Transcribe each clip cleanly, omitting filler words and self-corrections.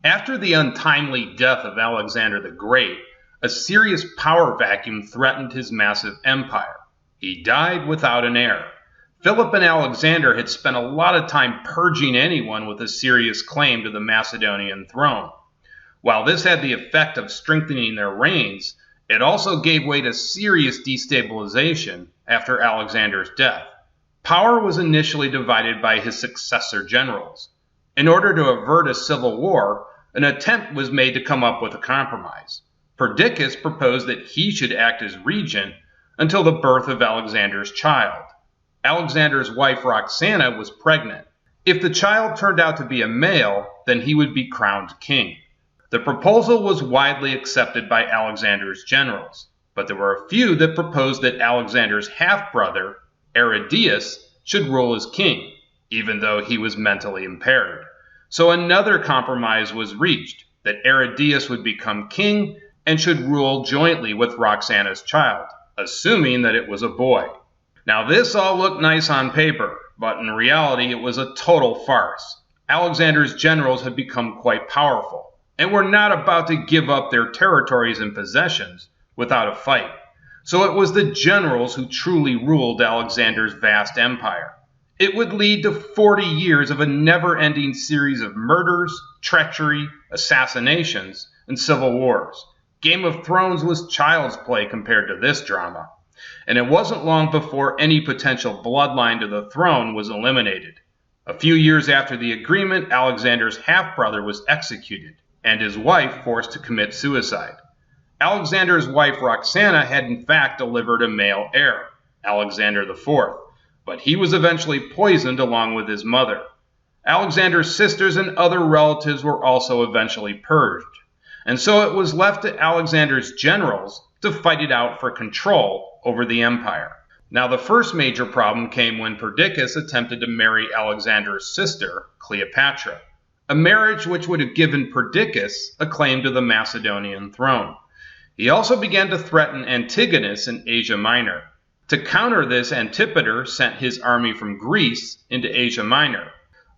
After the untimely death of Alexander the Great, a serious power vacuum threatened his massive empire. He died without an heir. Philip and Alexander had spent a lot of time purging anyone with a serious claim to the Macedonian throne. While this had the effect of strengthening their reigns, it also gave way to serious destabilization after Alexander's death. Power was initially divided by his successor generals. In order to avert a civil war, an attempt was made to come up with a compromise. Perdiccas proposed that he should act as regent until the birth of Alexander's child. Alexander's wife Roxana was pregnant. If the child turned out to be a male, then he would be crowned king. The proposal was widely accepted by Alexander's generals, but there were a few that proposed that Alexander's half-brother, Aridaeus, should rule as king, even though he was mentally impaired. So another compromise was reached, that Aridaeus would become king and should rule jointly with Roxana's child, assuming that it was a boy. Now this all looked nice on paper, but in reality it was a total farce. Alexander's generals had become quite powerful, and were not about to give up their territories and possessions without a fight. So it was the generals who truly ruled Alexander's vast empire. It would lead to 40 years of a never-ending series of murders, treachery, assassinations, and civil wars. Game of Thrones was child's play compared to this drama. And it wasn't long before any potential bloodline to the throne was eliminated. A few years after the agreement, Alexander's half-brother was executed, and his wife forced to commit suicide. Alexander's wife Roxana had in fact delivered a male heir, Alexander IV, but he was eventually poisoned along with his mother. Alexander's sisters and other relatives were also eventually purged, and so it was left to Alexander's generals to fight it out for control over the empire. Now the first major problem came when Perdiccas attempted to marry Alexander's sister, Cleopatra, a marriage which would have given Perdiccas a claim to the Macedonian throne. He also began to threaten Antigonus in Asia Minor. To counter this, Antipater sent his army from Greece into Asia Minor,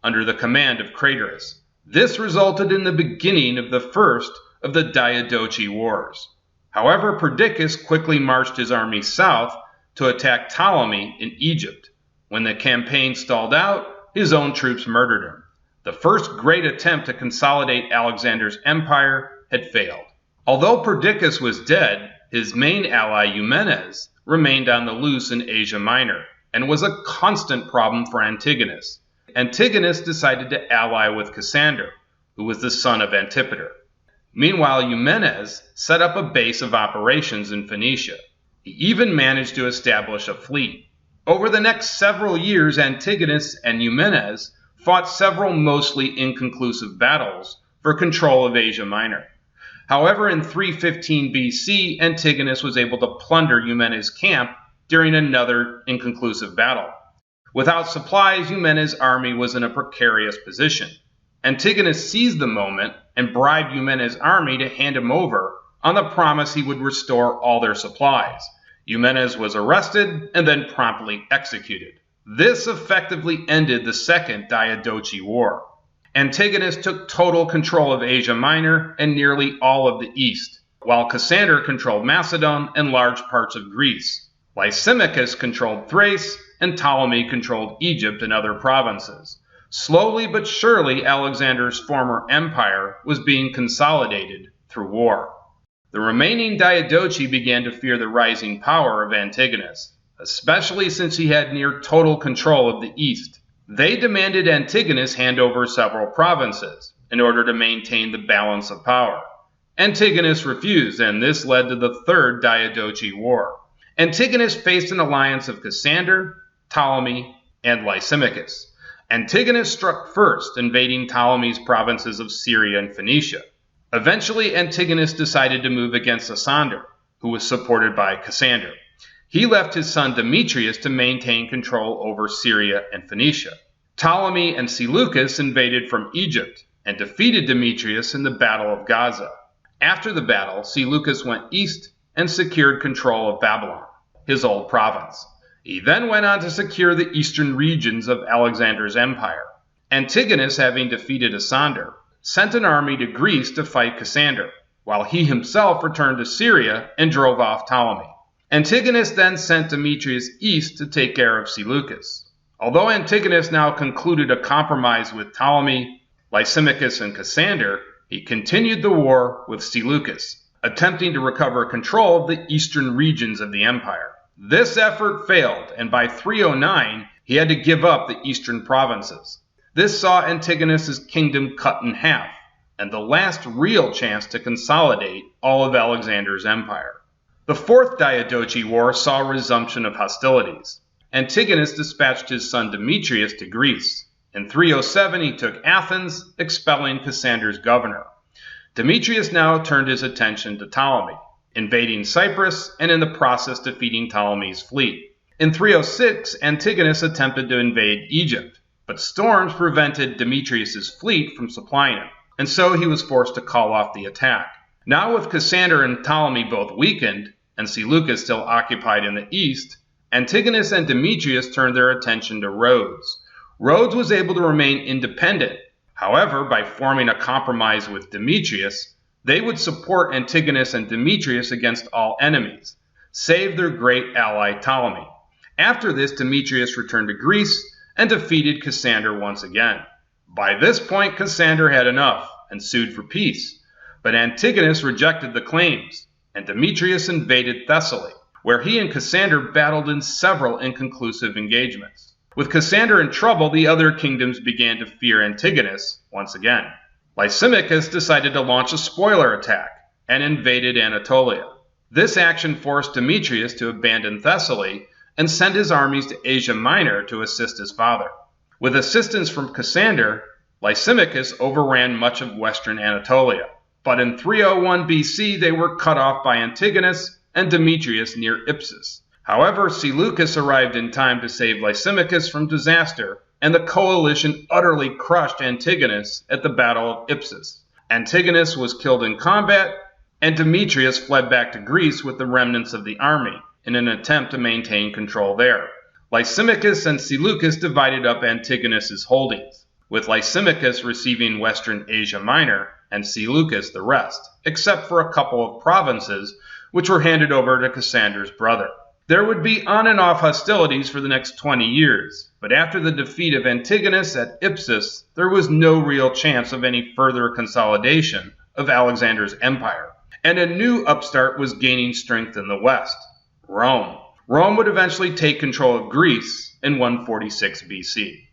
under the command of Craterus. This resulted in the beginning of the first of the Diadochi Wars. However, Perdiccas quickly marched his army south to attack Ptolemy in Egypt. When the campaign stalled out, his own troops murdered him. The first great attempt to consolidate Alexander's empire had failed. Although Perdiccas was dead, his main ally Eumenes remained on the loose in Asia Minor and was a constant problem for Antigonus. Antigonus decided to ally with Cassander, who was the son of Antipater. Meanwhile, Eumenes set up a base of operations in Phoenicia. He even managed to establish a fleet. Over the next several years, Antigonus and Eumenes fought several mostly inconclusive battles for control of Asia Minor. However, in 315 BC, Antigonus was able to plunder Eumenes' camp during another inconclusive battle. Without supplies, Eumenes' army was in a precarious position. Antigonus seized the moment and bribed Eumenes' army to hand him over on the promise he would restore all their supplies. Eumenes was arrested and then promptly executed. This effectively ended the Second Diadochi War. Antigonus took total control of Asia Minor and nearly all of the east, while Cassander controlled Macedon and large parts of Greece. Lysimachus controlled Thrace, and Ptolemy controlled Egypt and other provinces. Slowly but surely, Alexander's former empire was being consolidated through war. The remaining Diadochi began to fear the rising power of Antigonus, especially since he had near total control of the east. They demanded Antigonus hand over several provinces in order to maintain the balance of power. Antigonus refused, and this led to the Third Diadochi War. Antigonus faced an alliance of Cassander, Ptolemy, and Lysimachus. Antigonus struck first, invading Ptolemy's provinces of Syria and Phoenicia. Eventually, Antigonus decided to move against Cassander, who was supported by Cassander. He left his son Demetrius to maintain control over Syria and Phoenicia. Ptolemy and Seleucus invaded from Egypt and defeated Demetrius in the Battle of Gaza. After the battle, Seleucus went east and secured control of Babylon, his old province. He then went on to secure the eastern regions of Alexander's empire. Antigonus, having defeated Cassander, sent an army to Greece to fight Cassander, while he himself returned to Syria and drove off Ptolemy. Antigonus then sent Demetrius east to take care of Seleucus. Although Antigonus now concluded a compromise with Ptolemy, Lysimachus, and Cassander, he continued the war with Seleucus, attempting to recover control of the eastern regions of the empire. This effort failed, and by 309, he had to give up the eastern provinces. This saw Antigonus's kingdom cut in half, and the last real chance to consolidate all of Alexander's empire. The Fourth Diadochi War saw a resumption of hostilities. Antigonus dispatched his son Demetrius to Greece. In 307, he took Athens, expelling Cassander's governor. Demetrius now turned his attention to Ptolemy, invading Cyprus and in the process defeating Ptolemy's fleet. In 306, Antigonus attempted to invade Egypt, but storms prevented Demetrius's fleet from supplying him, and so he was forced to call off the attack. Now with Cassander and Ptolemy both weakened, and Seleucus still occupied in the east, Antigonus and Demetrius turned their attention to Rhodes. Rhodes was able to remain independent. However, by forming a compromise with Demetrius, they would support Antigonus and Demetrius against all enemies, save their great ally Ptolemy. After this, Demetrius returned to Greece and defeated Cassander once again. By this point, Cassander had enough and sued for peace, but Antigonus rejected the claims, and Demetrius invaded Thessaly, where he and Cassander battled in several inconclusive engagements. With Cassander in trouble, the other kingdoms began to fear Antigonus once again. Lysimachus decided to launch a spoiler attack and invaded Anatolia. This action forced Demetrius to abandon Thessaly and send his armies to Asia Minor to assist his father. With assistance from Cassander, Lysimachus overran much of western Anatolia, but in 301 BC they were cut off by Antigonus and Demetrius near Ipsus. However, Seleucus arrived in time to save Lysimachus from disaster, and the coalition utterly crushed Antigonus at the Battle of Ipsus. Antigonus was killed in combat, and Demetrius fled back to Greece with the remnants of the army in an attempt to maintain control there. Lysimachus and Seleucus divided up Antigonus's holdings, with Lysimachus receiving western Asia Minor and Seleucus the rest, except for a couple of provinces which were handed over to Cassander's brother. There would be on and off hostilities for the next 20 years, but after the defeat of Antigonus at Ipsus, there was no real chance of any further consolidation of Alexander's empire, and a new upstart was gaining strength in the west, Rome. Rome would eventually take control of Greece in 146 BC.